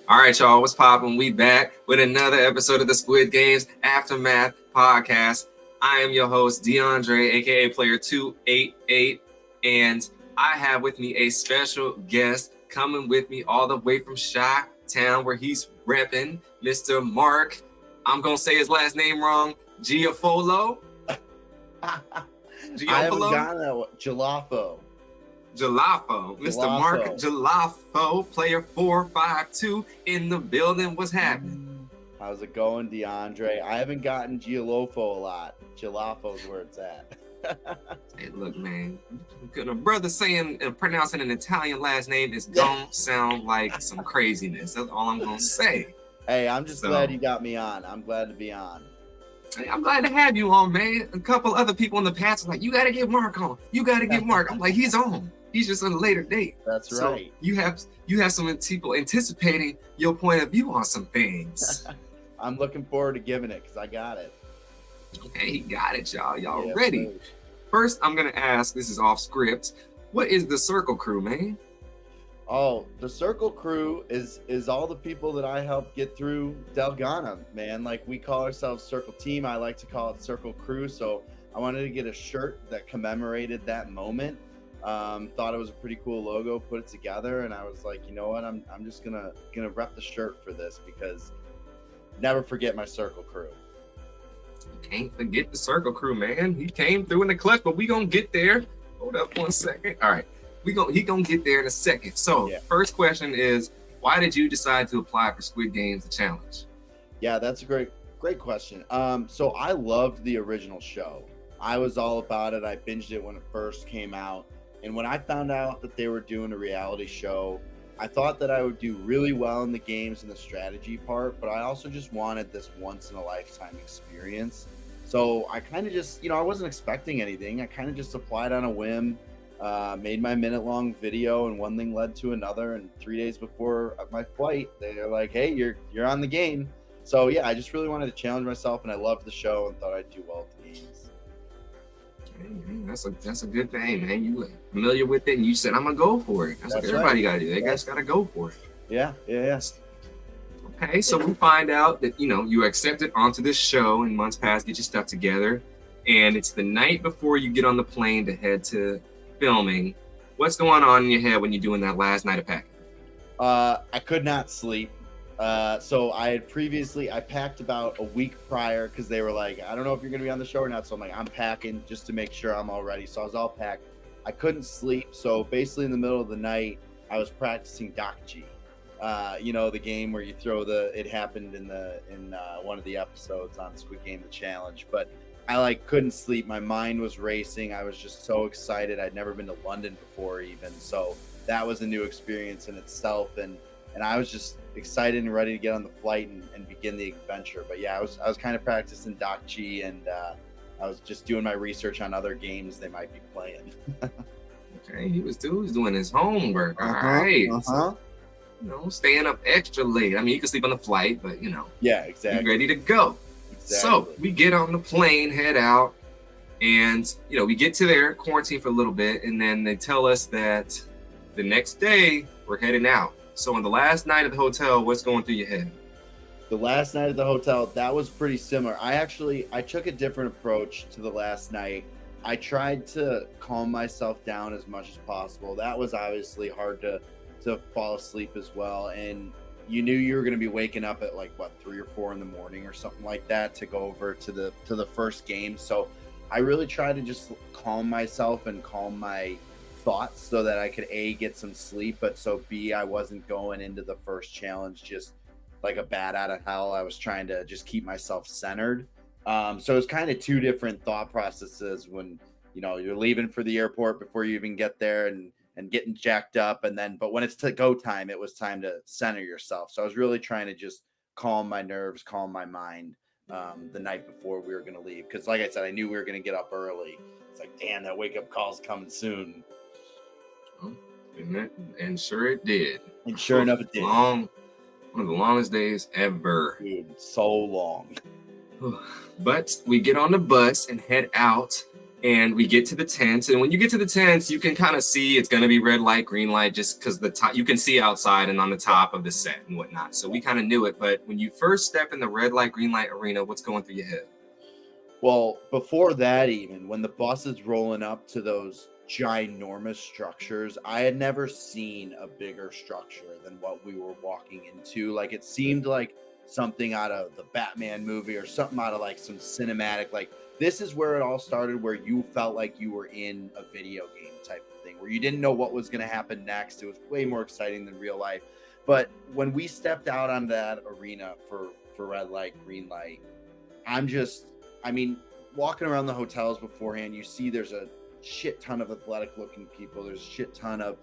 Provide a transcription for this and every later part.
All right, y'all, what's poppin'? We back with another episode of the Squid Games Aftermath podcast. I am your host, DeAndre, aka Player 288, and I have with me a special guest coming with me all the way from Chi-Town, where he's repping, Mr. Mark. I'm gonna say his last name wrong, Gilloffo. I haven't gotten that one. Gilloffo. Mr. Mark Gilloffo, player 452 in the building. What's happening? How's it going, DeAndre? I haven't gotten Gilloffo a lot. Gilloffo's where it's at. Hey, look, man. A brother saying and pronouncing an Italian last name is don't sound like some craziness. That's all I'm gonna say. Hey, I'm just glad you got me on. I'm glad to be on. Hey, I'm glad to have you on, man. A couple other people in the past are like, you gotta get Mark on. You gotta get Mark. I'm like, he's on. He's just on a later date. That's right. So you have some people anticipating your point of view on some things. I'm looking forward to giving it because I got it. Okay, he got it, y'all. Y'all ready? Please. First, I'm gonna ask. This is off script. What is the Circle Crew, man? Oh, the Circle Crew is all the people that I helped get through dalgona, man. Like, we call ourselves Circle Team. I like to call it Circle Crew. So I wanted to get a shirt that commemorated that moment. Thought it was a pretty cool logo, put it together, and I was like, you know what, I'm just gonna rep the shirt for this because never forget my Circle Crew. You can't forget the Circle Crew, man. He came through in the clutch, but we gonna get there. Hold up 1 second. All right, he gonna get there in a second. So First question is, why did you decide to apply for Squid Games, the challenge? Yeah, that's a great question. So I loved the original show. I was all about it. I binged it when it first came out. And when I found out that they were doing a reality show, I thought that I would do really well in the games and the strategy part, but I also just wanted this once in a lifetime experience. So I kind of just, I wasn't expecting anything. I kind of just applied on a whim, made my minute-long video, and one thing led to another. And 3 days before my flight, they're like, "Hey, you're on the game." So yeah, I just really wanted to challenge myself, and I loved the show and thought I'd do well at the games. That's a good thing, man. You were familiar with it, and you said, "I'm gonna go for it." That's what everybody got to do. They guys got to go for it. Yeah. Okay, so we find out that you accepted onto this show in months past, get your stuff together, and it's the night before you get on the plane to head to filming. What's going on in your head when you're doing that last night of packing? I could not sleep. So I packed about a week prior because they were like, I don't know if you're going to be on the show or not. So I'm like, I'm packing just to make sure I'm all ready. So I was all packed. I couldn't sleep. So basically in the middle of the night, I was practicing dalgona. The game where you throw it happened in one of the episodes on Squid Game, the challenge, but I couldn't sleep. My mind was racing. I was just so excited. I'd never been to London before even. So that was a new experience in itself. And I was just excited and ready to get on the flight and begin the adventure. But yeah, I was kind of practicing dalgona, and I was just doing my research on other games they might be playing. Okay, he was doing his homework. All right. So, staying up extra late. I mean, you can sleep on the flight, but yeah, exactly. You're ready to go. Exactly. So we get on the plane, head out, and we get to there, quarantine for a little bit, and then they tell us that the next day we're heading out. So on the last night of the hotel, what's going through your head? The last night at the hotel, that was pretty similar. I took a different approach to the last night. I tried to calm myself down as much as possible. That was obviously hard to fall asleep as well. And you knew you were going to be waking up at 3 or 4 in the morning or something like that to go over to the first game. So I really tried to just calm myself and calm my thoughts so that I could A, get some sleep, but so B, I wasn't going into the first challenge just like a bat out of hell. I was trying to just keep myself centered. So it's kind of two different thought processes when you're leaving for the airport before you even get there and getting jacked up, but when it's to go time, it was time to center yourself. So I was really trying to just calm my nerves, calm my mind the night before we were going to leave, because like I said, I knew we were going to get up early. It's like, damn, that wake up call's coming soon. And sure it did. And sure enough, it did. One of the longest days ever. Dude, so long. But we get on the bus and head out, And we get to the tents, and when you get to the tents, you can kind of see it's going to be red light, green light, just because the top you can see outside and on the top of the set and whatnot. So we kind of knew it. But when you first step in the red light, green light arena, what's going through your head? Well, before that, even when the bus is rolling up to those ginormous structures, I had never seen a bigger structure than what we were walking into. Like it seemed like something out of the Batman movie or something out of like some cinematic. Like this is where it all started, where you felt like you were in a video game type of thing, where you didn't know what was going to happen next. It was way more exciting than real life. But when we stepped out on that arena for red light, green light, I mean, walking around the hotels beforehand, you see there's a shit ton of athletic looking people. There's a shit ton of,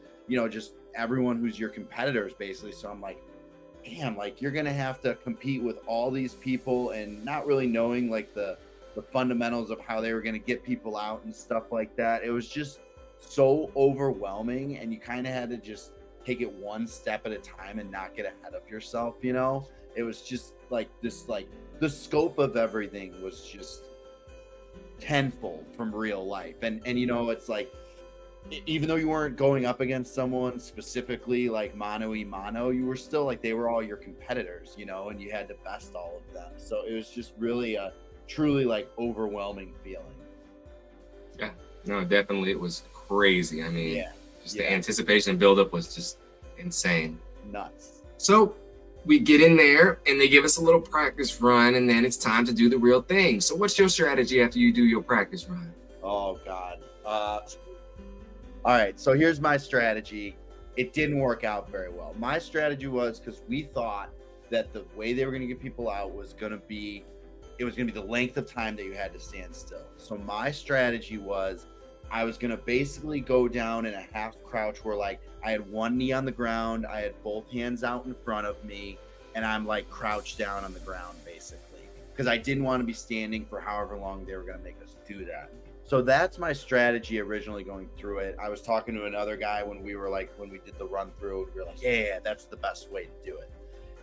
just everyone who's your competitors basically. So I'm like, damn, like you're going to have to compete with all these people and not really knowing like the fundamentals of how they were going to get people out and stuff like that. It was just so overwhelming, and you kind of had to just take it one step at a time and not get ahead of yourself. It was just like this, like the scope of everything was just tenfold from real life. And it's like, even though you weren't going up against someone specifically like mano a mano, you were still like, they were all your competitors, and you had to best all of them. So it was just really a truly like overwhelming feeling. Yeah, no, definitely. It was crazy. I mean, the anticipation buildup was just insane. Nuts. So we get in there and they give us a little practice run, and then it's time to do the real thing. So what's your strategy after you do your practice run? Oh God. All right. So here's my strategy. It didn't work out very well. My strategy was, because we thought that the way they were going to get people out was going to be the length of time that you had to stand still. So my strategy was, I was going to basically go down in a half crouch where like I had one knee on the ground, I had both hands out in front of me, and I'm like crouched down on the ground basically, because I didn't want to be standing for however long they were going to make us do that. So that's my strategy originally going through it. I was talking to another guy when we did the run through, we were like, yeah, that's the best way to do it.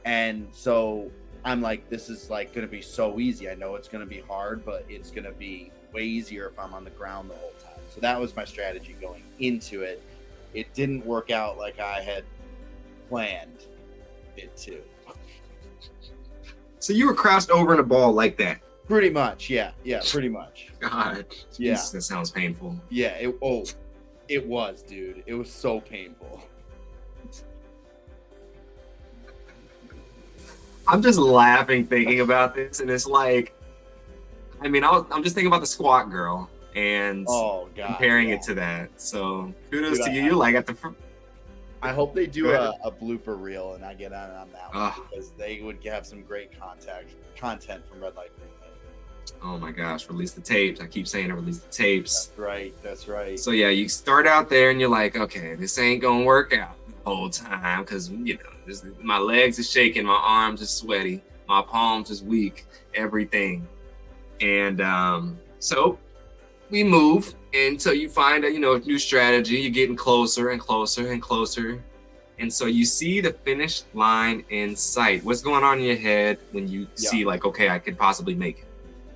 And so I'm like, this is like going to be so easy. I know it's going to be hard, but it's going to be way easier if I'm on the ground the whole time. So that was my strategy going into it. It didn't work out like I had planned it to. So you were crouched over in a ball like that? Pretty much, yeah, pretty much. God, yeah, geez, that sounds painful. Yeah, it was, dude. It was so painful. I'm just laughing thinking about this, and it's like, I mean, I'm just thinking about the squat girl and comparing it to that. So kudos to you. You're like at the. I hope they do a blooper reel and I get on that one, because they would have some great content from Red Light Green Light. Oh my gosh, release the tapes. I keep saying it, release the tapes. That's right. So yeah, you start out there and you're like, okay, this ain't gonna work out the whole time, because my legs are shaking, my arms are sweaty, my palms is weak, everything. And so we move until you find a new strategy. You're getting closer and closer and closer, and so you see the finish line in sight. What's going on in your head when you see like, okay, I could possibly make it?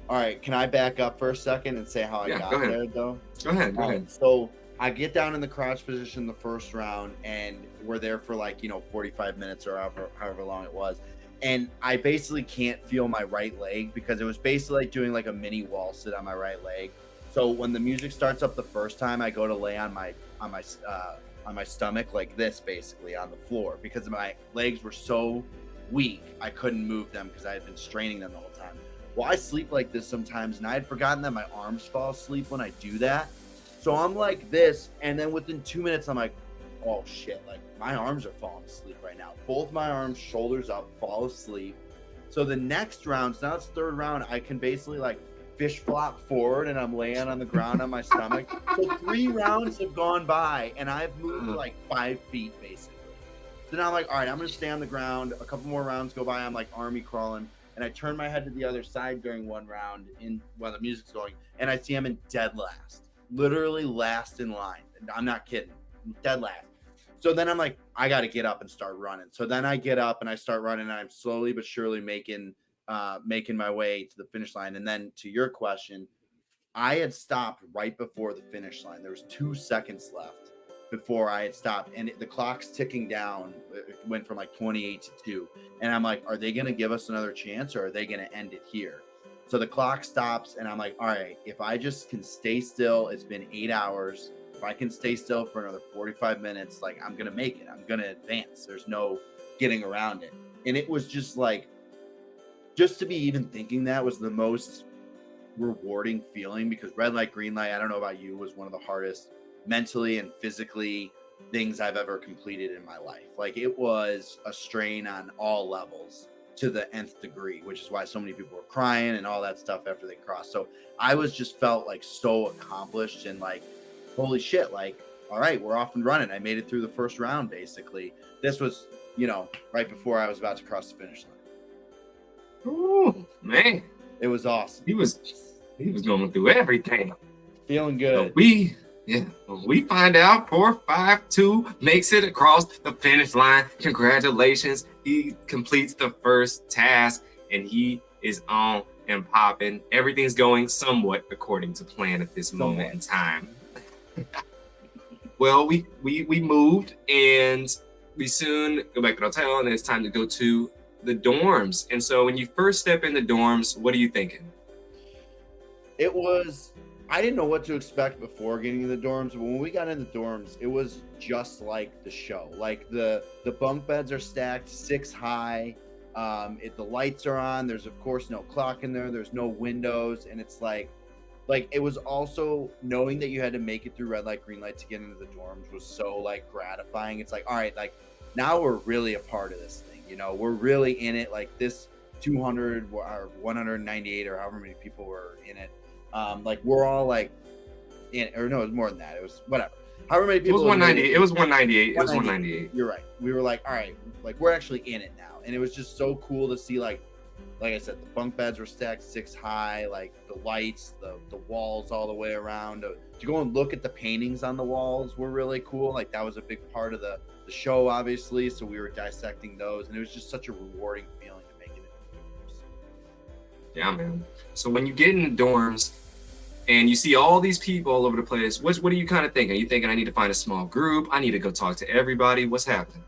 All right, can I back up for a second and say how I got there though? Go ahead. So I get down in the crouch position the first round, and we're there for like 45 minutes or however long it was. And I basically can't feel my right leg, because it was basically like doing like a mini wall sit on my right leg. So when the music starts up the first time, I go to lay on my stomach like this, basically on the floor, because my legs were so weak I couldn't move them because I had been straining them the whole time. Well, I sleep like this sometimes, and I had forgotten that my arms fall asleep when I do that. So I'm like this, and then within 2 minutes, I'm like, oh shit, like my arms are falling asleep right now. Both my arms, shoulders up, fall asleep. So the next round, so now it's third round, I can basically like fish flop forward, and I'm laying on the ground on my stomach. So 3 rounds have gone by, and I've moved like 5 feet basically. So now I'm like, all right, I'm gonna stay on the ground. A couple more rounds go by, I'm like army crawling, and I turn my head to the other side during one round while the music's going, and I see I'm in dead last, literally last in line. I'm not kidding, dead last. So then I'm like, I got to get up and start running. So then I get up and I start running, and I'm slowly but surely making my way to the finish line. And then to your question, I had stopped right before the finish line. There was 2 seconds left before I had stopped, and the clock's ticking down. It went from like 28 to 2, and I'm like, are they going to give us another chance, or are they going to end it here? So the clock stops, and I'm like, all right, if I just can stay still, it's been 8 hours. If I can stay still for another 45 minutes, like, I'm going to make it. I'm going to advance. There's no getting around it. And it was just like, just to be even thinking that was the most rewarding feeling, because red light, green light, I don't know about you, was one of the hardest mentally and physically things I've ever completed in my life. Like, it was a strain on all levels to the nth degree, which is why so many people were crying and all that stuff after they crossed. So I was just felt like so accomplished and like, holy shit, like, all right, we're off and running. I made it through the first round. Basically, this was, right before I was about to cross the finish line. Ooh, man, it was awesome. He was going through everything. Feeling good. When we find out 452 makes it across the finish line, congratulations. He completes the first task and he is on and popping. Everything's going somewhat according to plan at this moment in time. Well, we moved and we soon go back to the hotel, and it's time to go to the dorms. And so when you first step in the dorms, what are you thinking? I didn't know what to expect before getting in the dorms, but when we got in the dorms, it was just like the show. Like, the bunk beds are stacked 6 high. The lights are on. There's of course no clock in there. There's no windows, and it's like it was also knowing that you had to make it through red light, green light to get into the dorms was so like gratifying. It's like, all right, like, now we're really a part of this thing. We're really in it. Like, this 200 or 198 or however many people were in it. Like, we're all like in it, or no, it was more than that. It was whatever. However many people. It was 198. It was 198. It was 198. You're right. We were like, all right, like, we're actually in it now, and it was just so cool to see. Like I said, the bunk beds were stacked 6 high. Like, the lights, the walls all the way around. To go and look at the paintings on the walls were really cool. Like, that was a big part of the show, obviously. So we were dissecting those, and it was just such a rewarding feeling to make it into the dorms. Yeah, man. So when you get in the dorms and you see all these people all over the place, what are you kind of thinking? Are you thinking, I need to find a small group? I need to go talk to everybody? What's happening?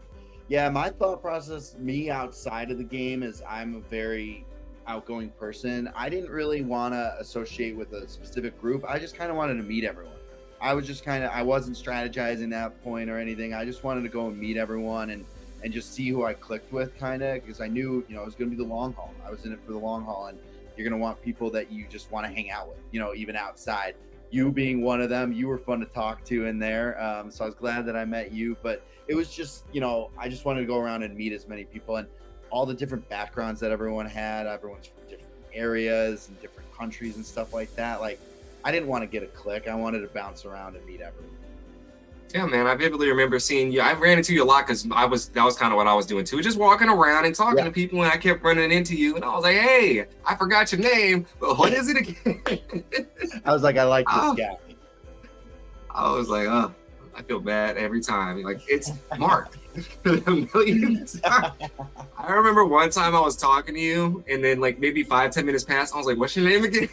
Yeah, my thought process, me outside of the game, is I'm a very outgoing person. I didn't really want to associate with a specific group. I just kind of wanted to meet everyone. I wasn't strategizing that point or anything. I just wanted to go and meet everyone and just see who I clicked with, kind of, because I knew, it was going to be the long haul. I was in it for the long haul, and you're going to want people that you just want to hang out with, even outside. You being one of them, you were fun to talk to in there. So I was glad that I met you, but it was just, I just wanted to go around and meet as many people, and all the different backgrounds that everyone had. Everyone's from different areas and different countries and stuff like that. Like, I didn't want to get a clique. I wanted to bounce around and meet everyone. Yeah, man, I vividly remember seeing you. I ran into you a lot because that was kind of what I was doing too, just walking around and talking to people, and I kept running into you, and I was like, hey, I forgot your name, but what is it again? I was like, I like this guy. I was like, I feel bad every time. Like, it's Mark. A million times. I remember one time I was talking to you, and then like maybe 5-10 minutes passed. I was like, what's your name again?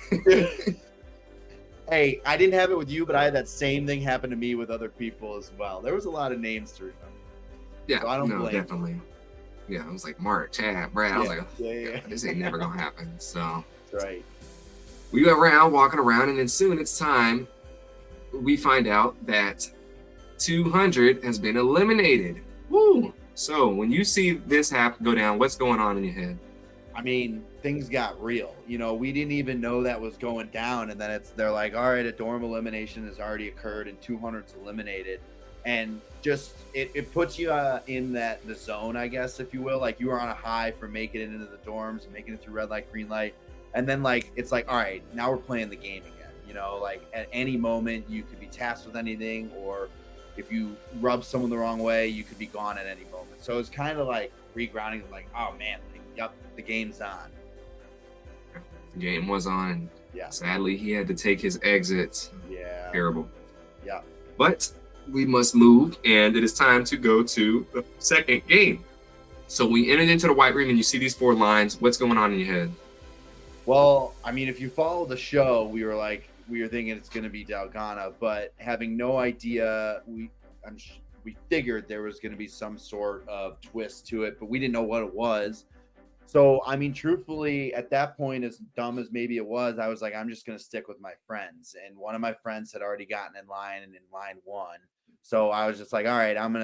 Hey, I didn't have it with you, but I had that same thing happen to me with other people as well. There was a lot of names to remember. Yeah, so I don't blame definitely. You. Yeah, I was like, Mark, Chad, Brad. I was like, God, this ain't never gonna happen. So that's right. We go around, walking around, and then soon it's time. We find out that 200 has been eliminated. Woo! So when you see this go down, what's going on in your head? I mean, things got real. We didn't even know that was going down, and then they're like, all right, a dorm elimination has already occurred and 200's eliminated, and just it puts you in the zone, I guess, if you will. Like, you were on a high for making it into the dorms and making it through red light, green light, and then like it's like, all right, now we're playing the game again. Like, at any moment you could be tasked with anything, or if you rub someone the wrong way, you could be gone at any moment. So it's kind of like regrounding, like, oh man, like, yep, the game's on. The game was on. Yeah. Sadly, he had to take his exit. Yeah. Terrible. Yeah. But we must move, and it is time to go to the second game. So we entered into the white room, and you see these 4 lines. What's going on in your head? Well, I mean, if you follow the show, we were like, we were thinking it's going to be dalgona, but having no idea, we figured there was going to be some sort of twist to it, but we didn't know what it was. So, I mean, truthfully, at that point, as dumb as maybe it was, I was like, I'm just going to stick with my friends. And one of my friends had already gotten in line and in line one. So I was just like, all right, I'm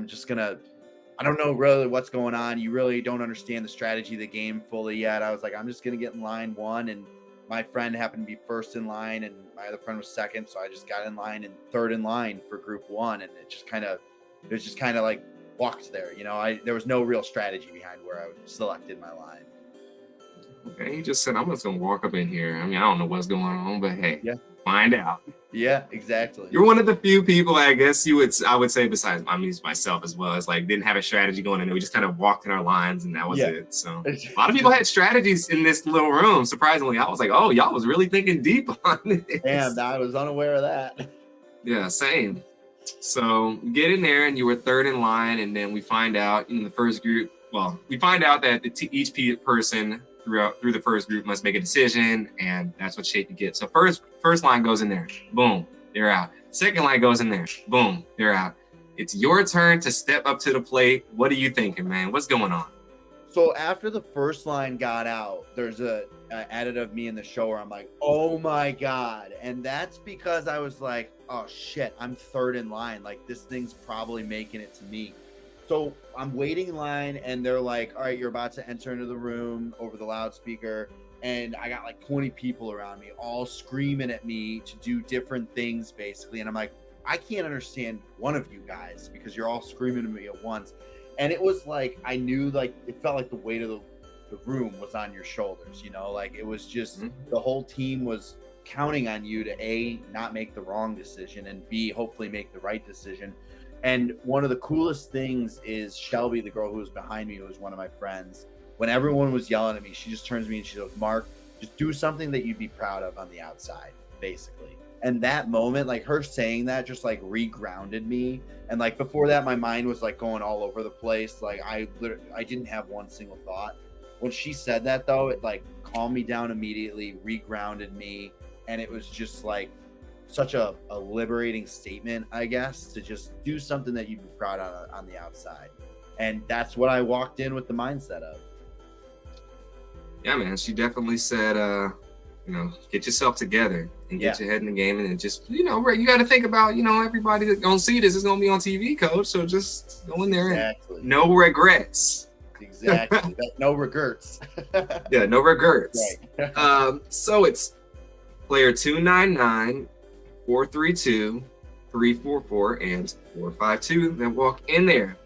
just going to, I don't know really what's going on. You really don't understand the strategy of the game fully yet. I was like, I'm just going to get in line one. And my friend happened to be first in line and my other friend was second. So I just got in line and third in line for group one. And it was just kind of like, walked there. There was no real strategy behind where I selected my line. Okay, he just said, I'm just gonna walk up in here. I mean, I don't know what's going on, but hey, yeah, find out. Yeah, exactly. You're one of the few people, I guess I would say, besides myself as well, as like didn't have a strategy going in there. We just kind of walked in our lines and that was it. So a lot of people had strategies in this little room. Surprisingly, I was like, oh, y'all was really thinking deep on this. Damn, I was unaware of that. Yeah, same. So we get in there and you were third in line, and then we find out in the first group, we find out that each person through the first group must make a decision, and that's what shape you get. So first line goes in there, boom, they're out. Second line goes in there, boom, they're out. It's your turn to step up to the plate. What are you thinking, man? What's going on? So after the first line got out, there's a edit of me in the show where I'm like, oh my God. And that's because I was like, oh shit, I'm third in line. Like this thing's probably making it to me. So I'm waiting in line and they're like, all right, you're about to enter into the room over the loudspeaker. And I got like 20 people around me, all screaming at me to do different things basically. And I'm like, I can't understand one of you guys because you're all screaming at me at once. And it was like, I knew like, it felt like the weight of the room was on your shoulders, like it was just, the whole team was counting on you to A, not make the wrong decision, and B, hopefully make the right decision. And one of the coolest things is Shelby, the girl who was behind me, who was one of my friends, when everyone was yelling at me, she just turns to me and she goes, Mark, just do something that you'd be proud of on the outside, basically. And that moment, like her saying that just like regrounded me. And like before that, my mind was like going all over the place. Like I didn't have one single thought. When she said that though, it like calmed me down immediately, regrounded me. And it was just like such a liberating statement, I guess, to just do something that you'd be proud of on the outside. And that's what I walked in with the mindset of. Yeah, man, she definitely said, get yourself together and get your head in the game, and just, you got to think about, everybody that's going to see this is going to be on TV, coach. So just go in there and no regrets. Exactly. No regrets. Yeah, no regrets. Right. So it's player 299, 432, 344, and 452 that walk in there.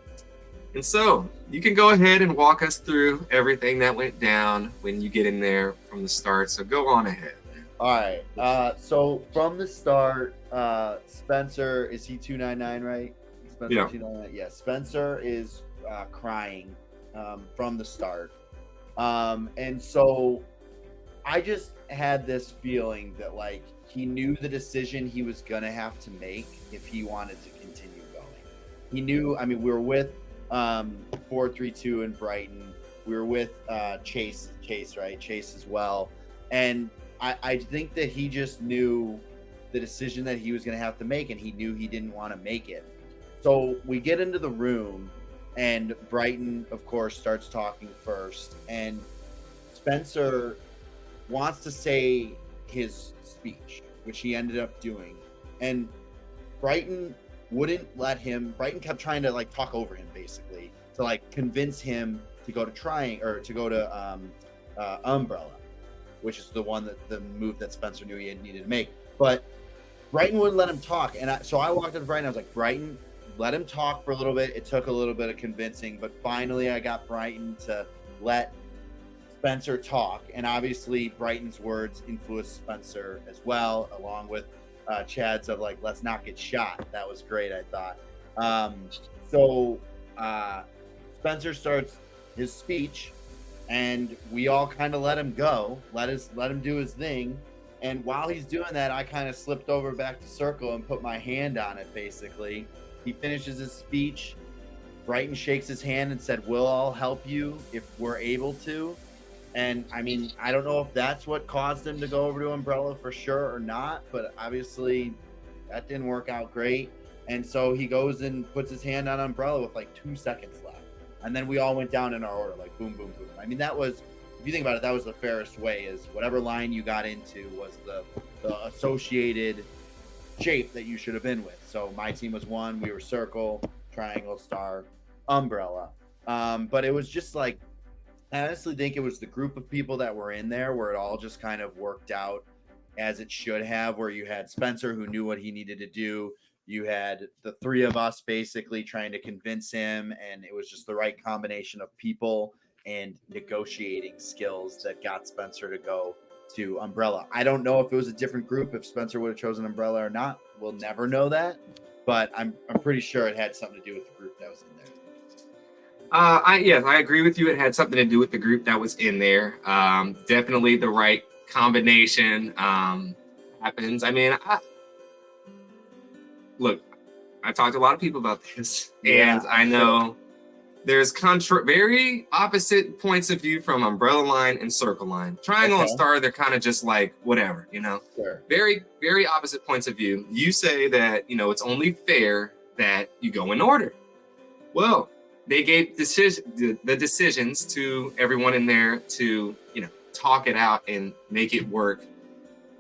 And so you can go ahead and walk us through everything that went down when you get in there from the start. So go on ahead. All right. So from the start, Spencer, is he 299, right? Spencer, yeah. 299. Yeah. Spencer is crying from the start. And so I just had this feeling that like he knew the decision he was going to have to make if he wanted to continue going. He knew, we were with 432 in Brighton. We were with Chase, right? Chase as well. And I think that he just knew the decision that he was going to have to make, and he knew he didn't want to make it. So we get into the room, and Brighton, of course, starts talking first. And Spencer wants to say his speech, which he ended up doing. And Brighton wouldn't let him. Brighton kept trying to like talk over him, basically, to like convince him to go to Umbrella, which is the move that Spencer knew he needed to make. But Brighton wouldn't let him talk, and so I walked up to Brighton. I was like, Brighton, let him talk for a little bit. It took a little bit of convincing, but finally I got Brighton to let Spencer talk, and obviously Brighton's words influenced Spencer as well, along with Chad's of like, let's not get shot. That was great, I thought. So Spencer starts his speech, and we all kind of let him go, let him do his thing. And while he's doing that, I kind of slipped over back to circle and put my hand on it, basically. He finishes his speech. Brighton shakes his hand and said, we'll all help you if we're able to. And I mean, I don't know if that's what caused him to go over to Umbrella for sure or not, but obviously that didn't work out great. And so he goes and puts his hand on Umbrella with like 2 seconds left. And then we all went down in our order, like boom, boom, boom. I mean, that was, if you think about it, that was the fairest way, is whatever line you got into was the associated shape that you should have been with. So my team was 1, we were circle, triangle, star, umbrella. But it was just like, I honestly think it was the group of people that were in there where it all just kind of worked out as it should have, where you had Spencer who knew what he needed to do. You had the 3 of us basically trying to convince him, and it was just the right combination of people and negotiating skills that got Spencer to go to Umbrella. I don't know if it was a different group, if Spencer would have chosen Umbrella or not. We'll never know that, but I'm pretty sure it had something to do with the group that was in there. Yes, I agree with you. It had something to do with the group that was in there. Definitely the right combination happens. I mean, look, I talked to a lot of people about this, and I know there's very opposite points of view from umbrella line and circle line. Triangle and star, they're kind of just like whatever, you know. Sure. Very, very opposite points of view. You say that, you know, it's only fair that you go in order. Well, they gave the decisions to everyone in there to, you know, talk it out and make it work.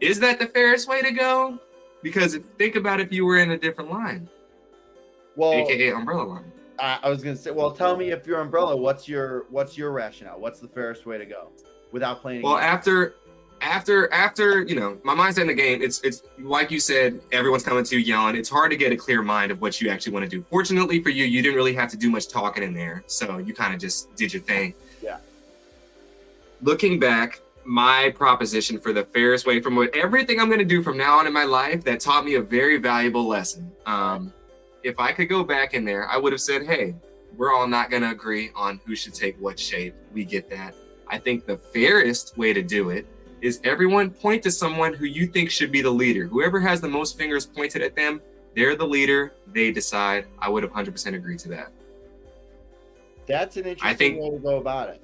Is that the fairest way to go? Because think about if you were in a different line, well, aka umbrella line. I was gonna say, well, tell me if you're umbrella, what's your rationale? What's the fairest way to go without playing? Well, after you know, my mindset in the game, it's like you said, everyone's coming to you yelling. It's hard to get a clear mind of what you actually want to do. Fortunately for you, you didn't really have to do much talking in there, so you kind of just did your thing. Yeah. Looking back, my proposition for the fairest way, from everything I'm going to do from now on in my life, that taught me a very valuable lesson. If I could go back in there, I would have said, hey, we're all not going to agree on who should take what shape. We get that. I think the fairest way to do it is everyone point to someone who you think should be the leader. Whoever has the most fingers pointed at them, they're the leader. They decide. I would have 100% agreed to that. That's an interesting way to go about it.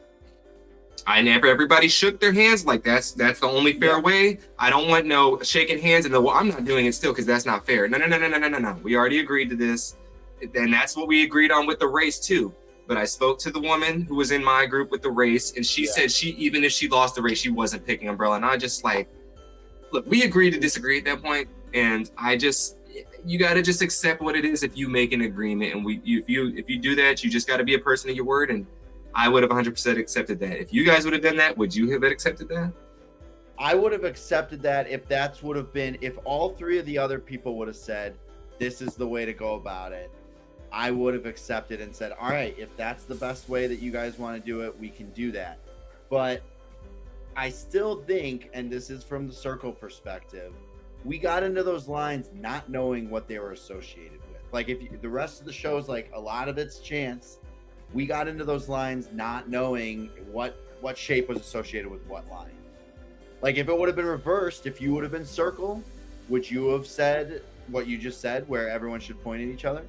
Everybody shook their hands like that's the only fair way. I don't want no shaking hands and I'm not doing it still because that's not fair. No. We already agreed to this. And that's what we agreed on with the race too. But I spoke to the woman who was in my group with the race, and she said even if she lost the race, she wasn't picking umbrella. And I just like, look, we agreed to disagree at that point, and you got to just accept what it is if you make an agreement. And if you do that, you just got to be a person of your word. And I would have 100% accepted that. If you guys would have done that, would you have accepted that? I would have accepted that if all 3 of the other people would have said, this is the way to go about it. I would have accepted and said, all right, if that's the best way that you guys want to do it, we can do that. But I still think, and this is from the circle perspective, we got into those lines not knowing what they were associated with. Like the rest of the show is like a lot of it's chance. We got into those lines not knowing what shape was associated with what line. Like if it would have been reversed, if you would have been circle, would you have said what you just said, where everyone should point at each other?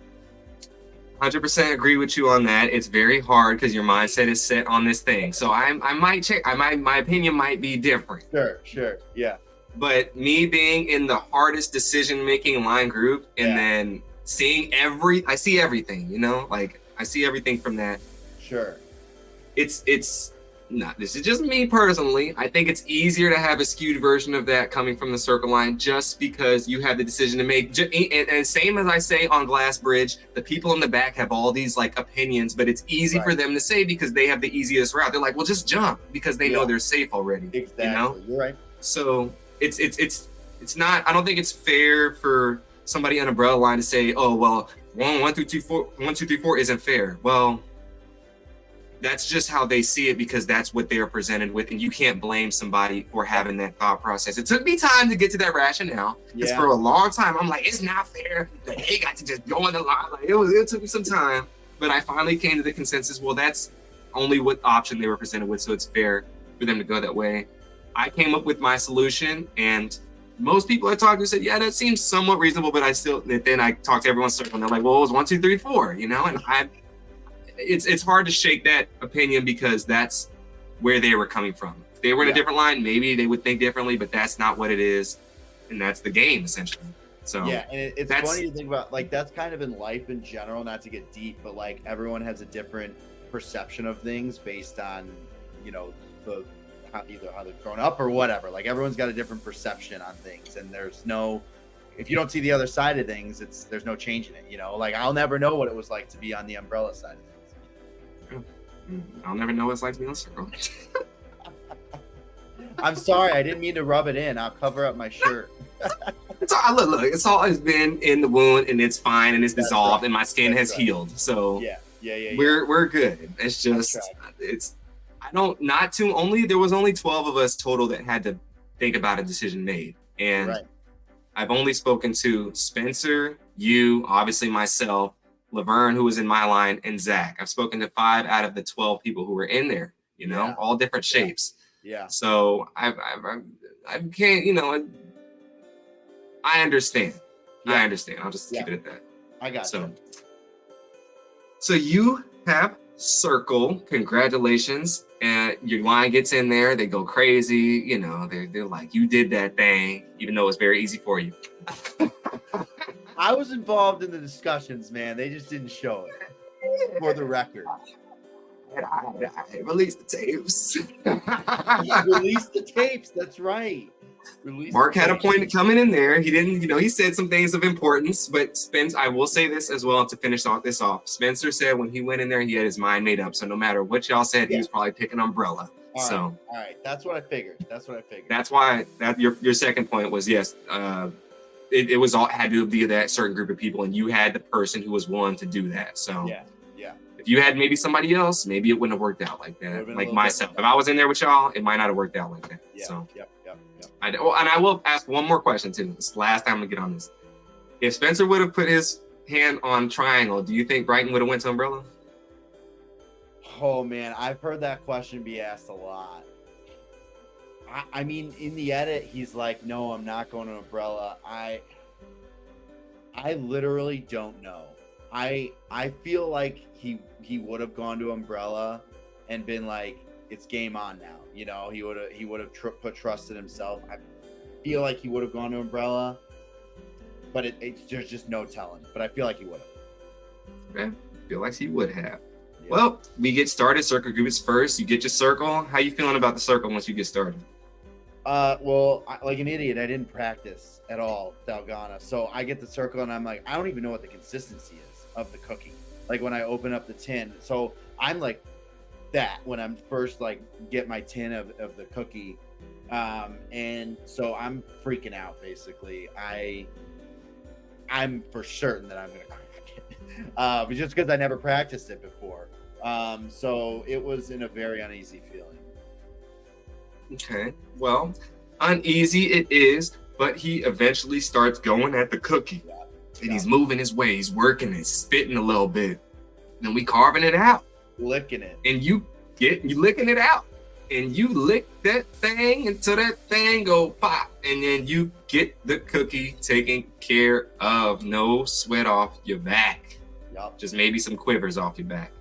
100% agree with you on that. It's very hard because your mindset is set on this thing. So I might check. My opinion might be different. Sure, yeah. But me being in the hardest decision-making line group, and then seeing I see everything. You know, like I see everything from that. Sure. It's not. This is just me personally. I think it's easier to have a skewed version of that coming from the circle line, just because you have the decision to make. And same as I say on Glass Bridge, the people in the back have all these like opinions, but it's easy for them to say because they have the easiest route. They're like, well, just jump because they know they're safe already. Exactly. You know? You're right. So it's not. I don't think it's fair for somebody on umbrella line to say, oh well, 1 2 3 4 isn't fair. Well, that's just how they see it because that's what they're presented with, and you can't blame somebody for having that thought process. It took me time to get to that rationale because for a long time I'm like, it's not fair that they got to just go on the line. Like it took me some time, but I finally came to the consensus. Well, that's only what option they were presented with, so it's fair for them to go that way. I came up with my solution, and most people I talked to said, yeah, that seems somewhat reasonable, but then I talked to everyone circle, and they're like, well, it was 1 2 3 4, you know, and it's hard to shake that opinion because that's where they were coming from. If they were in a different line, maybe they would think differently, but that's not what it is. And that's the game, essentially. So yeah, and it's funny to think about, like, that's kind of in life in general, not to get deep, but like everyone has a different perception of things based on, you know, either how they've grown up or whatever. Like everyone's got a different perception on things, and there's no, if you don't see the other side of things, there's no changing it, you know. Like I'll never know what it was like to be on the umbrella side of things. I'll never know what it's like to be on circle. I'm sorry, I didn't mean to rub it in. I'll cover up my shirt. Look, it's always been in the wound, and it's fine, and it's dissolved, right. and my skin has healed. So yeah. We're good. It's just there was only 12 of us total that had to think about a decision made, and I've only spoken to Spencer, you, obviously myself, Laverne, who was in my line, and Zach. I've spoken to 5 out of the 12 people who were in there. You know, all different shapes. Yeah. So I can't, you know, I understand. Yeah. I understand. I'll just keep it at that. I got you. So you have circle. Congratulations. And your line gets in there. They go crazy. You know, they're like, you did that thing, even though it's very easy for you. I was involved in the discussions, man. They just didn't show it, for the record. I released the tapes. Released the tapes. That's right. Mark had a point coming in there. He didn't, you know, he said some things of importance, but I will say this as well to finish this off. Spencer said when he went in there, he had his mind made up. So no matter what y'all said, he was probably picking Umbrella. All right. That's what I figured. That's why your second point was, yes, it was all had to be that certain group of people, and you had the person who was willing to do that. So yeah. If you had maybe somebody else, maybe it wouldn't have worked out like that. Like myself, if I was in there with y'all, it might not have worked out like that. Yeah. So, Yep. and I will ask one more question too. This is the last time we get on this. If Spencer would have put his hand on triangle, do you think Brighton would have went to Umbrella? Oh man, I've heard that question be asked a lot. I mean, in the edit, he's like, "No, I'm not going to Umbrella." I literally don't know. I feel like he would have gone to Umbrella and been like, it's game on now. You know, he would have put trust in himself. I feel like he would have gone to Umbrella, but there's just no telling. But I feel like he would have. Okay, I feel like he would have. Yeah. Well, we get started. Circle groups first. You get your circle. How you feeling about the circle once you get started? Well, like an idiot, I didn't practice at all dalgona. So I get the circle and I'm like, I don't even know what the consistency is of the cookie. Like when I open up the tin. So I'm like that when I'm first like get my tin of the cookie. And so I'm freaking out basically. I'm for certain that I'm going to crack it. But just because I never practiced it before. So it was in a very uneasy feeling. Okay, well, uneasy it is, but he eventually starts going at the cookie. And he's moving his way, he's working it, spitting a little bit. And we carving it out. Licking it. And you licking it out. And you lick that thing until that thing go pop. And then you get the cookie taken care of. No sweat off your back. Yep. Just maybe some quivers off your back.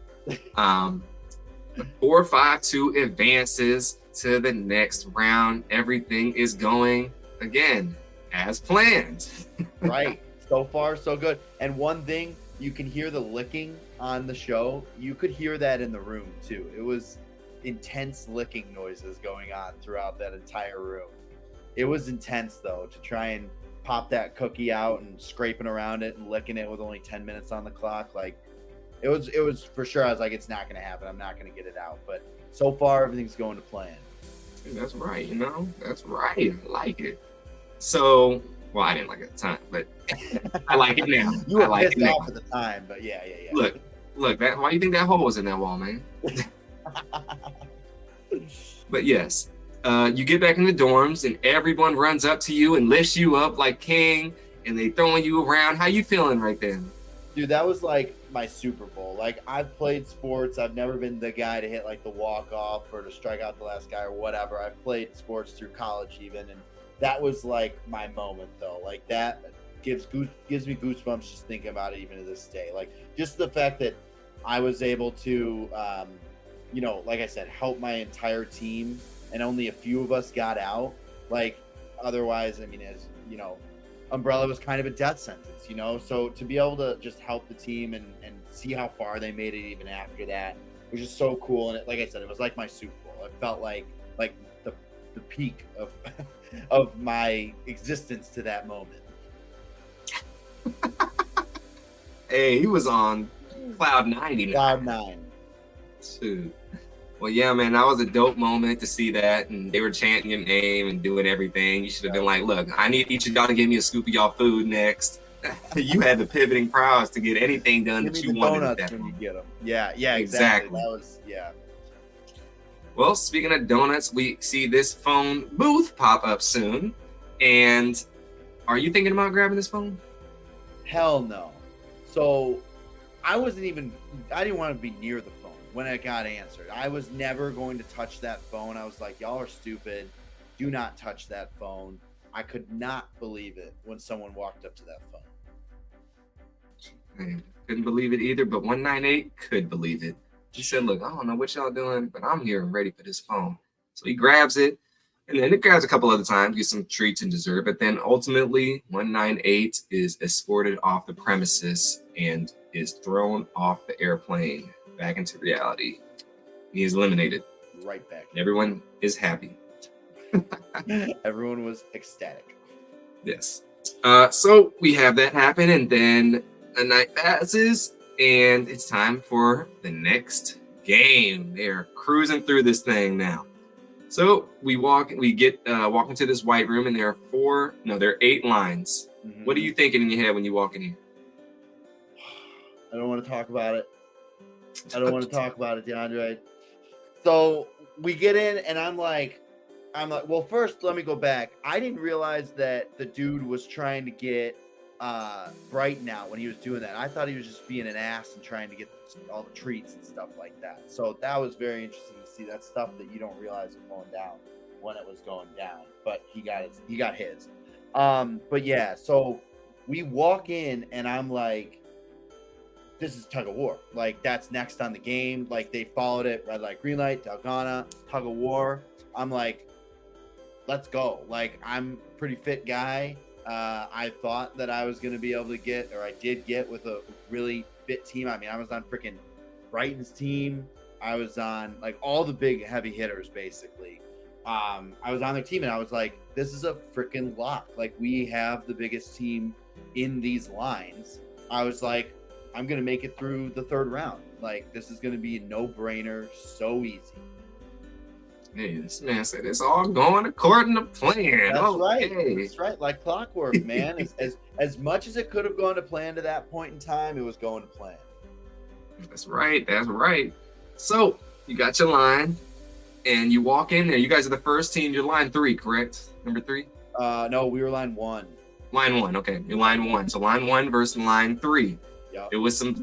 4-5-2 advances to the next round. Everything is going again as planned. Right. So far, so good. And one thing, you can hear the licking on the show. You could hear that in the room too. It was intense licking noises going on throughout that entire room. It was intense though, to try and pop that cookie out and scraping around it and licking it with only 10 minutes on the clock. Like it was for sure. I was like, it's not going to happen. I'm not going to get it out. But so far, everything's going to plan. That's right. You know, that's right. I like it. So, well, I didn't like it at the time, but I like it now. You were like pissed off at the time, but yeah. Look, why do you think that hole was in that wall, man? But yes, you get back in the dorms and everyone runs up to you and lifts you up like king, and they throwing you around. How you feeling right then? Dude, that was like my Super Bowl. Like I've played sports. I've never been the guy to hit like the walk off or to strike out the last guy or whatever. I've played sports through college even, and that was like my moment though. Like that gives me goosebumps just thinking about it even to this day. Like just the fact that I was able to like I said, help my entire team, and only a few of us got out. Like, otherwise, I mean, as you know, Umbrella was kind of a death sentence, So to be able to just help the team and see how far they made it even after that was just so cool. And like I said, it was like my Super Bowl. It felt like the peak of of my existence to that moment. Hey, he was on cloud 99. Cloud 9. Shoot. Well, yeah, man, that was a dope moment to see that, and they were chanting your name and doing everything. You should have been like, look, I need each of y'all to give me a scoop of y'all food next. You had the pivoting prowess to get anything done that you wanted at that when moment. you get them. Yeah, exactly. That was, yeah. Well, speaking of donuts, we see this phone booth pop up soon. And are you thinking about grabbing this phone? Hell no. So I didn't want to be near the phone when it got answered. I was never going to touch that phone. I was like, y'all are stupid. Do not touch that phone. I could not believe it when someone walked up to that phone. I couldn't believe it either, but 198 could believe it. She said, look, I don't know what y'all doing, but I'm here and ready for this phone. So he grabs it, and then it grabs a couple other times, gets some treats and dessert, but then ultimately 198 is escorted off the premises and is thrown off the airplane back into reality. He is eliminated. Right back. And everyone is happy. Everyone was ecstatic. Yes. So we have that happen, and then a night passes, and it's time for the next game. They're cruising through this thing now. So we walk into this white room, and there are 8 lines. Mm-hmm. What are you thinking in your head when you walk in here? I don't want to talk about it. DeAndre. So we get in, and I'm like, well, first, let me go back. I didn't realize that the dude was trying to get Brighton out when he was doing that. I thought he was just being an ass and trying to get all the treats and stuff like that. So that was very interesting to see that stuff that you don't realize is going down when it was going down. But he got his. But yeah, so we walk in, and I'm like, this is tug of war. Like, that's next on the game. Like, they followed it, red light, green light, dalgona, tug of war. I'm like, let's go. Like, I'm a pretty fit guy. I thought that I was going to be able to get, or I did get, with a really fit team. I mean, I was on freaking Brighton's team. I was on, like, all the big heavy hitters, basically. I was on their team, and I was like, this is a freaking lock. Like, we have the biggest team in these lines. I was like, I'm going to make it through the 3rd round. Like, this is going to be a no-brainer, so easy. Hey, this man said it's all going according to plan. That's right. That's right. Like clockwork, man. as much as it could have gone to plan to that point in time, it was going to plan. That's right. So you got your line, and you walk in there. You guys are the first team. You're line 3, correct? Number 3? No, we were line 1. Line 1. Okay, you're line 1. So line 1 versus line 3. Yep.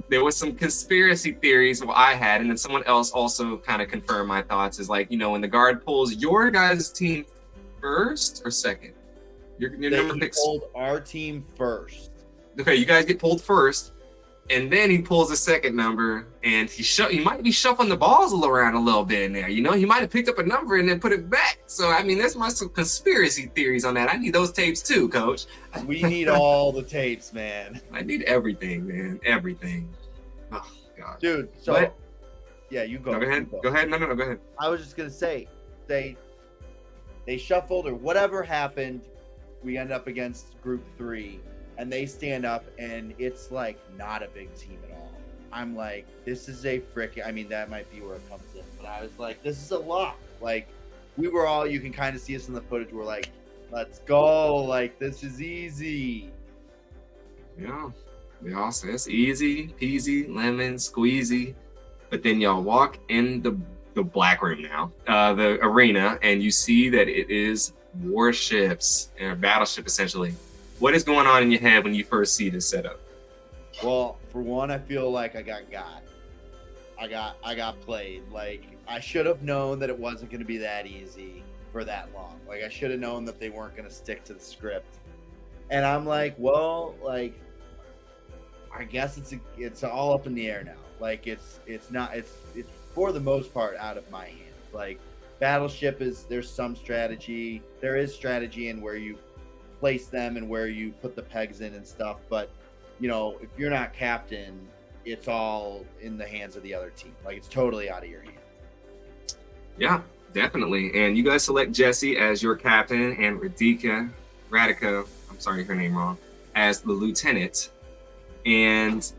There was some conspiracy theories I had, and then someone else also kind of confirmed my thoughts. Is like, when the guard pulls your guys' team first or second, your number picks. Pulled our team first. Okay, you guys get pulled first, and then he pulls a second number, and he might be shuffling the balls around a little bit in there. He might have picked up a number and then put it back. So I mean, that's some conspiracy theories on that. I need those tapes too, Coach. We need all the tapes, man. I need everything, man. Everything. Oh God, dude. So yeah, you go. No, go ahead. Go ahead. No, go ahead. I was just gonna say they shuffled or whatever happened. We end up against group 3. And they stand up, and it's like not a big team at all. I'm like, this is a freaking. I mean, that might be where it comes in, but I was like, this is a lock. Like, we were all. You can kind of see us in the footage. We're like, let's go. Like, this is easy. Yeah, we all say it's easy peasy, lemon squeezy. But then y'all walk in the black room now, the arena, and you see that it is Warships and a battleship essentially. What is going on in your head when you first see this setup? Well, for one, I feel like I got I got played. Like, I should have known that it wasn't going to be that easy for that long. Like, I should have known that they weren't going to stick to the script. And I'm like, well, like, I guess it's all up in the air now. Like, it's for the most part, out of my hands. Like Battleship there's some strategy. There is strategy in where you place them and where you put the pegs in and stuff. But, if you're not captain, it's all in the hands of the other team. Like it's totally out of your hands. Yeah, definitely. And you guys select Jessie as your captain and Radika, I'm sorry, her name wrong, as the lieutenant. And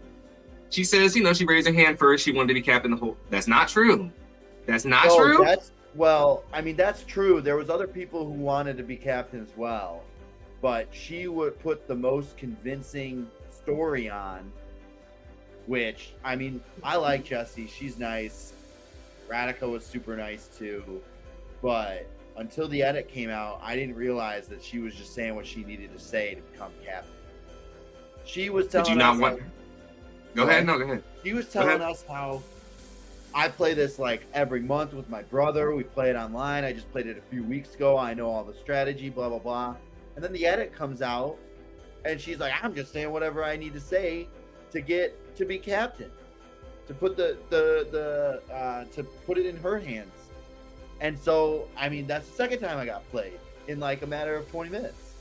she says, she raised her hand first. She wanted to be captain the whole. That's not true. That's not true. That's true. There was other people who wanted to be captain as well, but she would put the most convincing story on. Which I like Jessie. She's nice. Radika was super nice too, but until the edit came out, I didn't realize that she was just saying what she needed to say to become captain. She was telling Did you not want? Go ahead. No, go ahead. She was telling us how I play this like every month with my brother. We play it online. I just played it a few weeks ago. I know all the strategy, blah, blah, blah. And then the edit comes out and she's like, I'm just saying whatever I need to say to get to be captain, to put to put it in her hands. And so, that's the second time I got played in like a matter of 20 minutes.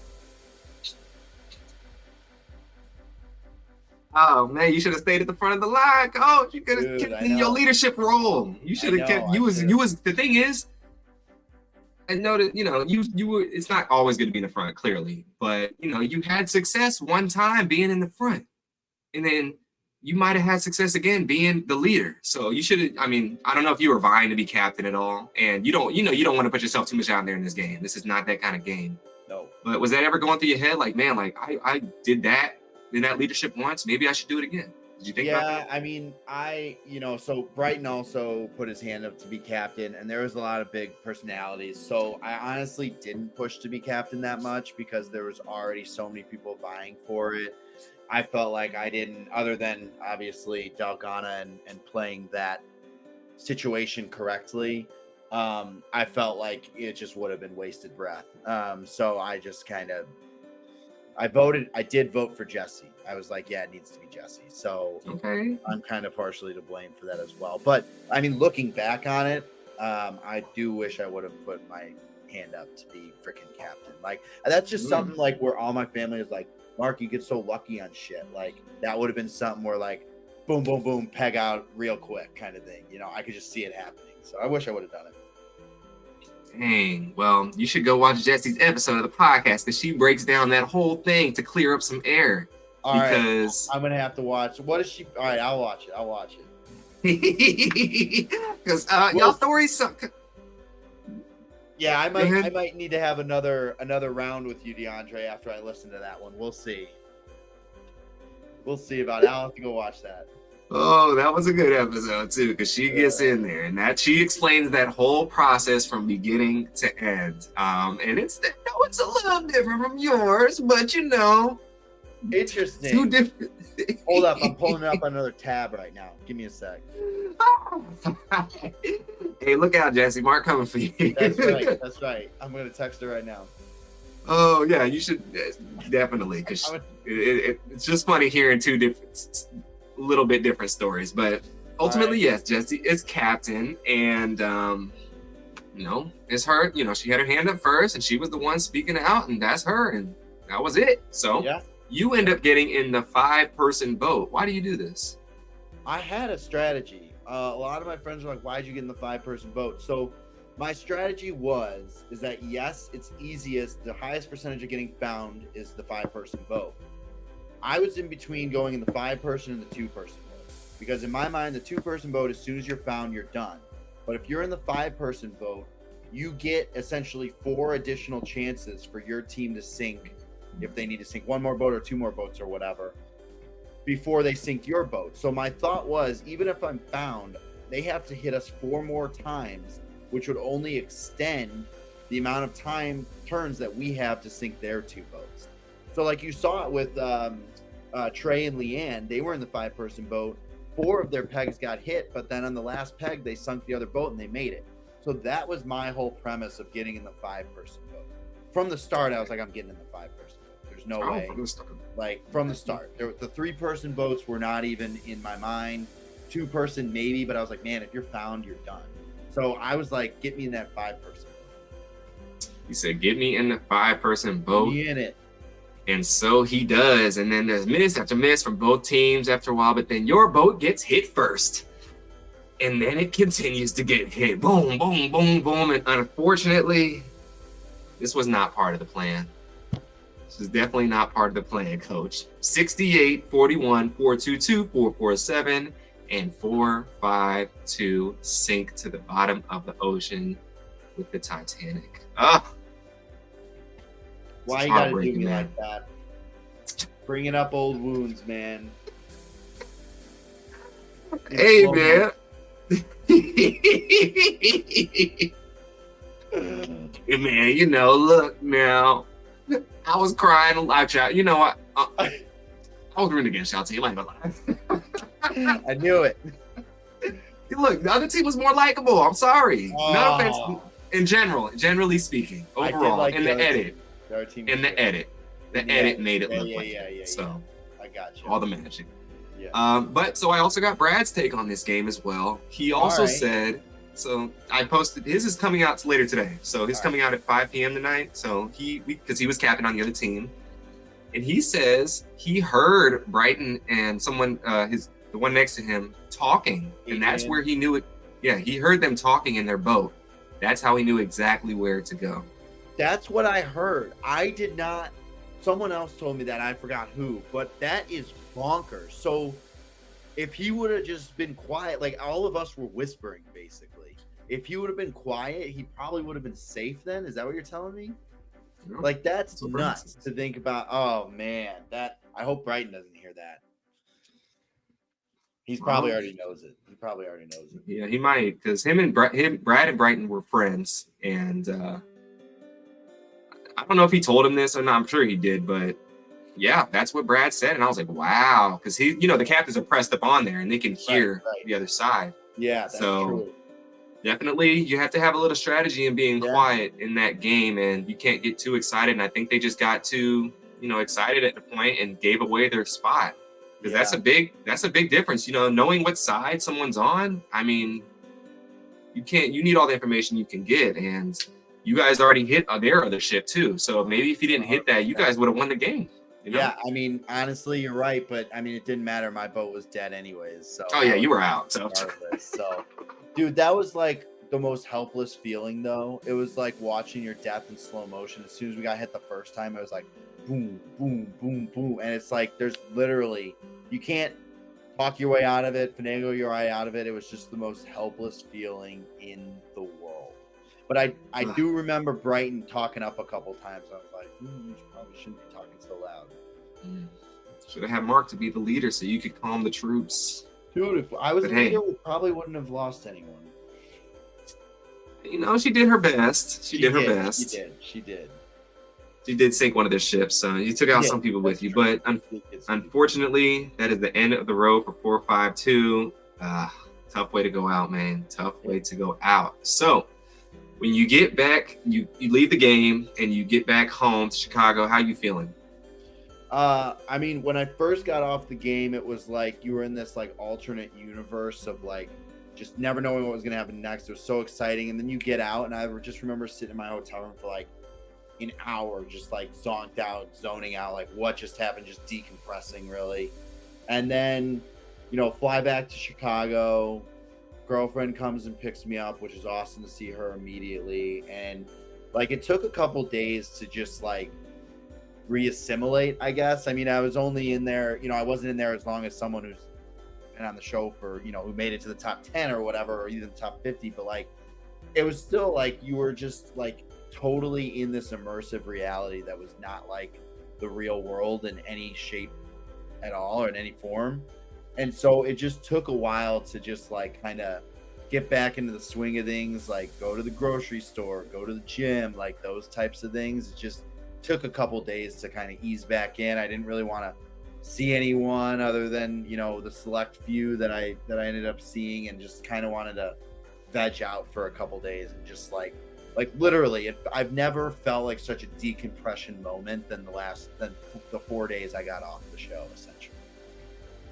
Oh man, you should have stayed at the front of the line, coach. You could have kept in your leadership role. You should have kept. You was. The thing is, I know that you were. It's not always going to be in the front, clearly, but you had success one time being in the front, and then you might have had success again being the leader. So you should have. I don't know if you were vying to be captain at all, and you don't want to put yourself too much out there in this game. This is not that kind of game. No. But was that ever going through your head? Like, man, like I did that in that leadership once. Maybe I should do it again. Did you think about that? So Brighton also put his hand up to be captain, and there was a lot of big personalities. So I honestly didn't push to be captain that much because there was already so many people vying for it. I felt like I didn't, other than obviously dalgona and playing that situation correctly. I felt like it just would have been wasted breath. So I just I did vote for Jessie. I was like, yeah, it needs to be Jessie. So okay. I'm kind of partially to blame for that as well. But looking back on it, I do wish I would have put my hand up to be freaking captain. Like that's just something like where all my family is like, Mark, you get so lucky on shit. Like that would have been something where like, boom, boom, boom, peg out real quick kind of thing. I could just see it happening. So I wish I would have done it. Dang. Well, you should go watch Jessie's episode of the podcast because she breaks down that whole thing to clear up some air. All right, I'm gonna have to watch. What is she? All right, I'll watch it. Because y'all stories suck. Yeah, I might need to have another round with you, DeAndre, after I listen to that one. We'll see. We'll see about it. I'll have to go watch that. Oh, that was a good episode too, because she gets in there and that she explains that whole process from beginning to end. And it's a little different from yours, but interesting. Two different things. Hold up, I'm pulling up another tab right now. Give me a sec. Hey, look out, Jessie. Mark coming for you. That's right. I'm gonna text her right now. Oh yeah, you should definitely, because it's just funny hearing two different, little bit different stories. But ultimately, yes, Jessie is captain, and it's her. She had her hand up first, and she was the one speaking out, and that's her, and that was it. So you end up getting in the 5-person boat. Why do you do this? I had a strategy. A lot of my friends are like, why'd you get in the 5-person boat? So my strategy is that yes, it's easiest. The highest percentage of getting found is the 5-person boat. I was in between going in the 5-person and the 2-person boat, because in my mind, the 2-person boat, as soon as you're found, you're done. But if you're in the 5-person boat, you get essentially 4 additional chances for your team to sink if they need to sink 1 more boat or 2 more boats or whatever before they sink your boat. So my thought was, even if I'm found, they have to hit us 4 more times, which would only extend the amount of turns that we have to sink their 2 boats. So like you saw it with Trey and Leanne, they were in the 5-person boat. 4 of their pegs got hit, but then on the last peg, they sunk the other boat and they made it. So that was my whole premise of getting in the 5-person boat. From the start, I was like, I'm getting in the 5-person boat. There's no way. From the start. Like from the start, the 3-person boats were not even in my mind. 2-person maybe, but I was like, man, if you're found, you're done. So I was like, get me in that 5-person. He said, get me in the 5-person boat. Be in it. And so he does. And then there's miss after miss from both teams after a while, but then your boat gets hit first. And then it continues to get hit. Boom, boom, boom, boom. And unfortunately, this was not part of the plan. This is definitely not part of the plan, Coach. 68, 41, 422, 447, and 452 sink to the bottom of the ocean with the Titanic. Why you gotta do me like that? Bringing up old wounds, man. Hey, man. Man, you know, look now. I was crying a lot, y'all. You know what? I was rooting against y'all team. I ain't gonna lie. I knew it. Look, the other team was more likable. I'm sorry. No offense. In general, generally speaking, overall, like in the edit, the edit made it look like it. So I got you. All the magic. Yeah. But so I also got Brad's take on this game as well. He also said, so I posted, his is coming out later today. So his coming out at 5 p.m. tonight. So because he was capping on the other team. And he says he heard Brighton and someone, the one next to him, talking. And that's where he knew it. Yeah, he heard them talking in their boat. That's how he knew exactly where to go. That's what I heard. I did not. Someone else told me that. I forgot who. But that is bonkers. So if he would have just been quiet, like all of us were whispering, basically. If he would have been quiet, he probably would have been safe then. Is that what you're telling me? No. Like, that's nuts to think about. Oh, man. I hope Brighton doesn't hear that. He's probably already knows it. He probably already knows it. Yeah, he might, because Brad and Brighton were friends, and I don't know if he told him this or not. I'm sure he did, but yeah, that's what Brad said, and I was like, wow, because the captains are pressed up on there, and they can hear the other side. Yeah, that's true. Definitely, you have to have a little strategy in being quiet in that game, and you can't get too excited. And I think they just got too, excited at the point and gave away their spot. Because that's a big difference, knowing what side someone's on. I mean, you need all the information you can get, and you guys already hit their other ship too. So maybe if you didn't hit that, you guys would have won the game. Yeah, I mean, honestly, you're right, but I mean, it didn't matter. My boat was dead anyways. So you were out. So dude, that was like the most helpless feeling though. It was like watching your death in slow motion. As soon as we got hit the first time, it was like boom, boom, boom, boom. And it's like there's literally, you can't talk your way out of it, finagle your way out of it. It was just the most helpless feeling in the world. But I do remember Brighton talking up a couple times. I was like, you probably shouldn't be talking so loud. Should have had Mark to be the leader so you could calm the troops. Dude, if I was the leader, we probably wouldn't have lost anyone. She did her best. She did her best. She did. She did sink one of their ships, so you took out some people with you. But unfortunately, that is the end of the road for 452. Tough way to go out, man. Tough way to go out. So when you get back, you leave the game and you get back home to Chicago. How you feeling? I mean, when I first got off the game, it was like you were in this like alternate universe of like just never knowing what was going to happen next. It was so exciting. And then you get out, and I just remember sitting in my hotel room for like an hour, just like zonked out, zoning out, like what just happened, just decompressing really. And then, fly back to Chicago. Girlfriend comes and picks me up, which is awesome to see her immediately. And like, it took a couple days to just like reassimilate, I guess. I mean, I was only in there, I wasn't in there as long as someone who's been on the show for, who made it to the top 10 or whatever, or even the top 50. But like, it was still like, you were just like totally in this immersive reality that was not like the real world in any shape at all or in any form. And so it just took a while to just like kind of get back into the swing of things, like go to the grocery store, go to the gym, like those types of things. It just took a couple days to kind of ease back in. I didn't really want to see anyone other than, the select few that I ended up seeing, and just kind of wanted to veg out for a couple days and just like literally, I've never felt like such a decompression moment than the 4 days I got off the show, essentially.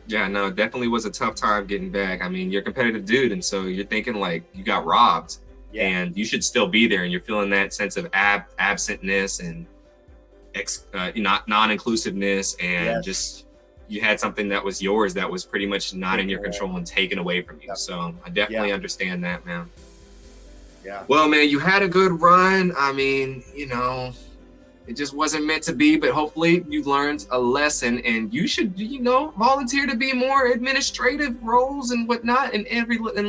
Yeah, no, it definitely was a tough time getting back. I mean, you're a competitive dude, and so you're thinking like you got robbed, Yeah. and you should still be there, and you're feeling that sense of absentness and non-inclusiveness, and Yes. just you had something that was yours that was pretty much not in Taken your away. control and taken away from you. Yep. So I definitely understand that, man. Yeah. Well, man, you had a good run. I mean, it just wasn't meant to be, but hopefully you learned a lesson, and you should, volunteer to be more administrative roles and whatnot in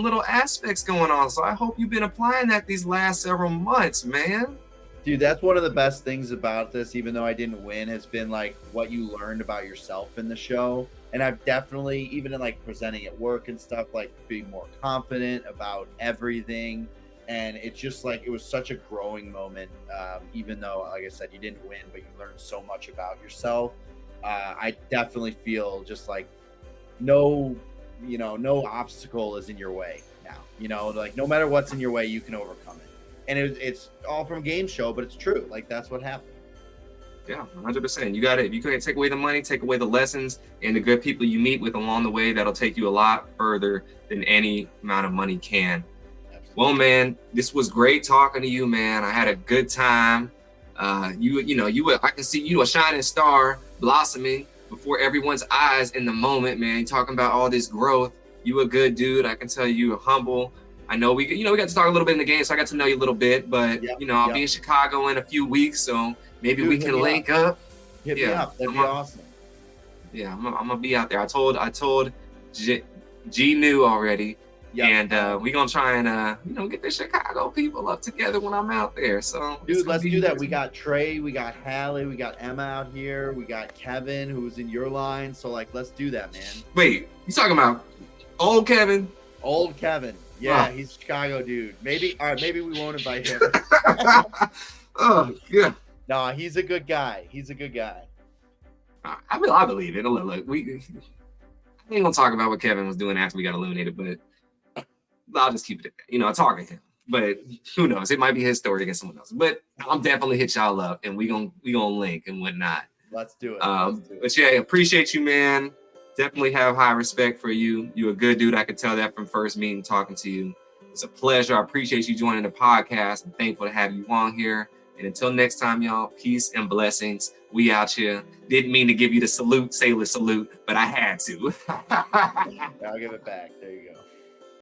little aspects going on. So I hope you've been applying that these last several months, man. Dude, that's one of the best things about this, even though I didn't win, has been like what you learned about yourself in the show. And I've definitely, even in like presenting at work and stuff, like being more confident about everything. And it's just like, it was such a growing moment. Even though, like I said, you didn't win, but you learned so much about yourself. I definitely feel just like no obstacle is in your way now, like no matter what's in your way, you can overcome it. And it's all from game show, but it's true. Like that's what happened. Yeah, 100%. You got it. If you can take away the money, take away the lessons and the good people you meet with along the way, that'll take you a lot further than any amount of money can. Absolutely. Well, man, this was great talking to you, man. I had a good time. I can see you a shining star blossoming before everyone's eyes in the moment, man. You're talking about all this growth. You a good dude. I can tell you're humble. I know we got to talk a little bit in the game, so I got to know you a little bit. But I'll be in Chicago in a few weeks, so maybe we can link up. Hit me up. That'd be awesome. Yeah, I'm gonna be out there. I told G knew already, and we gonna try and get the Chicago people up together when I'm out there. So dude, let's do that. We got Trey, we got Hallie, we got Emma out here, we got Kevin who was in your line. So like, let's do that, man. Wait, you talking about old Kevin? Old Kevin. Yeah, he's a Chicago dude. Maybe we won't invite him. Oh, yeah. No, he's a good guy. He's a good guy. I believe it. Look, I ain't gonna talk about what Kevin was doing after we got eliminated, but I'll just keep it at talking to him. But who knows? It might be his story against someone else. But I'm definitely hit y'all up, and we gonna link and whatnot. Let's do it. But yeah, appreciate you, man. Definitely have high respect for you. You're a good dude. I could tell that from first meeting talking to you. It's a pleasure. I appreciate you joining the podcast. I'm thankful to have you on here. And until next time, y'all, peace and blessings. We out here. Didn't mean to give you the sailor salute, but I had to. I'll give it back. There you go.